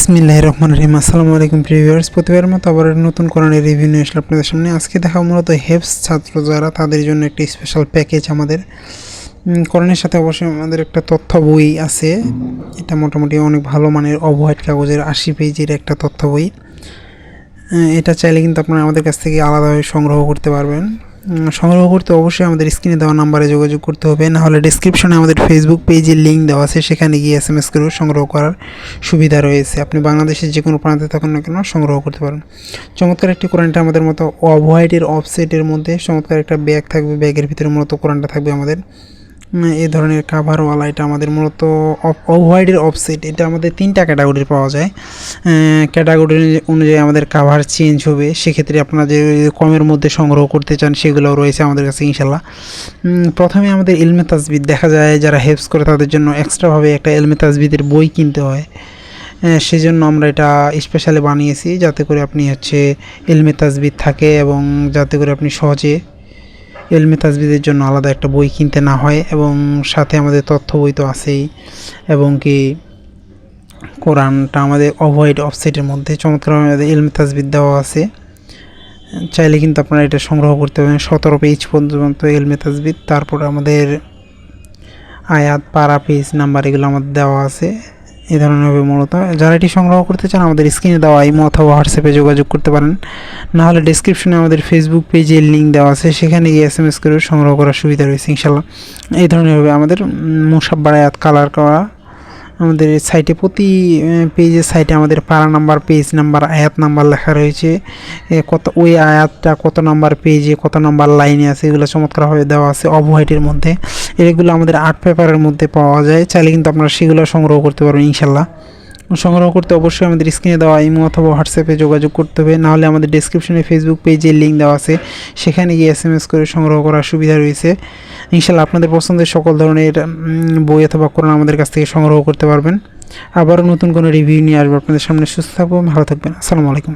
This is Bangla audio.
বিসমিল্লাহির রহমানির রহিম। আসসালামু আলাইকুম ভিউয়ার্স, প্রতিবারের মতো আবার নতুন কোরআনের রিভিউ নিয়ে আসলে আপনাদের সামনে। আজকে দেখা মূলত হেফজ ছাত্র যারা তাদের জন্য একটি স্পেশাল প্যাকেজ আমাদের কোরআনের সাথে অবশ্যই আমাদের একটা তথ্য বই আছে। এটা মোটামুটি অনেক ভালো মানের অফ-হোয়াইট কাগজের 80 পেজের একটা তথ্য বই। এটা চাইলে কিন্তু আপনারা আমাদের কাছ থেকে আলাদাভাবে সংগ্রহ করতে পারবেন। সংগ্রহ করতে অবশ্যই আমাদের স্ক্রিনে দেওয়া নাম্বারে যোগাযোগ করতে হবে, নাহলে ডিসক্রিপশনে আমাদের ফেসবুক পেজের লিঙ্ক দেওয়া আছে, সেখানে গিয়ে SMS করেও সংগ্রহ করার সুবিধা রয়েছে। আপনি বাংলাদেশের যে কোনো প্রান্তে থাকুন না কেন সংগ্রহ করতে পারেন। চমৎকার একটি কোরআনটা আমাদের মতো অফ-হোয়াইটের অফসেটের মধ্যে চমৎকার একটা ব্যাগ থাকবে, ব্যাগের ভিতরে মূলত কোরআনটা থাকবে আমাদের এই ধরনের কাভারওয়ালা। এটা আমাদের মূলত অফ-হোয়াইটের অফসেট। এটা আমাদের 3টা ক্যাটাগরির পাওয়া যায়। ক্যাটাগরি অনুযায়ী আমাদের কাভার চেঞ্জ হবে। সেক্ষেত্রে আপনারা যে কমের মধ্যে সংগ্রহ করতে চান সেগুলোও রয়েছে আমাদের কাছে ইনশাল্লাহ। প্রথমে আমাদের ইলমে তাজবিদ দেখা যায়, যারা হেফজ করে তাদের জন্য এক্সট্রাভাবে একটা ইলমে তাজবিদের বই কিনতে হয়। সেজন্য আমরা এটা স্পেশালি বানিয়েছি, যাতে করে আপনি ইলমে তাজবিদ থাকে এবং যাতে করে আপনি সহজে ইলমে তাজবিদের জন্য আলাদা একটা বই কিনতে না হয়। এবং সাথে আমাদের তথ্য বই তো আছেই, এবং কি কোরআনটা আমাদের অফ-হোয়াইট অফসেটের মধ্যে চমৎকারভাবে আমাদের ইলমে তাজবিদ দেওয়া আছে। চাইলে কিন্তু আপনারা এটা সংগ্রহ করতে পারেন। 17 পেজ পর্যন্ত ইলমে তাজবিদ, তারপর আমাদের আয়াত, পারা, পেজ নাম্বার এগুলো আমাদের দেওয়া আছে। এই ধরনের হবে মূলত। যারা এটি সংগ্রহ করতে চান আমাদের স্ক্রিনে দেওয়া ইমো অথবা হোয়াটসঅ্যাপে যোগাযোগ করতে পারেন, নাহলে ডিসক্রিপশনে আমাদের ফেসবুক পেজের লিঙ্ক দেওয়া আছে, সেখানে গিয়ে SMS করে সংগ্রহ করার সুবিধা রয়েছে ইনশাল্লাহ। এই ধরনের হবে আমাদের মুসাব্বার আয়াত কালার করা। আমাদের সাইটে প্রতি পেজের সাইটে আমাদের পারা নাম্বার, পেজ নাম্বার, আয়াত নাম্বার লেখা রয়েছে, ওই আয়াতটা কত নাম্বার পেজে কত নাম্বার লাইনে আছে এগুলো চমৎকারভাবে দেওয়া আছে অফ-হোয়াইটের মধ্যে। এগুলো আমাদের আর্ট পেপারের মধ্যে পাওয়া যায়, চাইলে কিন্তু আপনারা সেগুলো সংগ্রহ করতে পারবেন ইনশাল্লাহ। সংগ্রহ করতে অবশ্যই আমাদের স্ক্রিনে দেওয়া ইমো অথবা হোয়াটসঅ্যাপে যোগাযোগ করতে হবে, নাহলে আমাদের ডেসক্রিপশনে ফেসবুক পেজের লিঙ্ক দেওয়া আছে, সেখানে গিয়ে SMS করে সংগ্রহ করার সুবিধা রয়েছে ইনশাল্লাহ। আপনাদের পছন্দের সকল ধরনের বই অথবা কোরআন আমাদের কাছ থেকে সংগ্রহ করতে পারবেন। আবারও নতুন কোনো রিভিউ নিয়ে আসবো আপনাদের সামনে। সুস্থ থাকবেন, ভালো থাকবেন। আসসালামু আলাইকুম।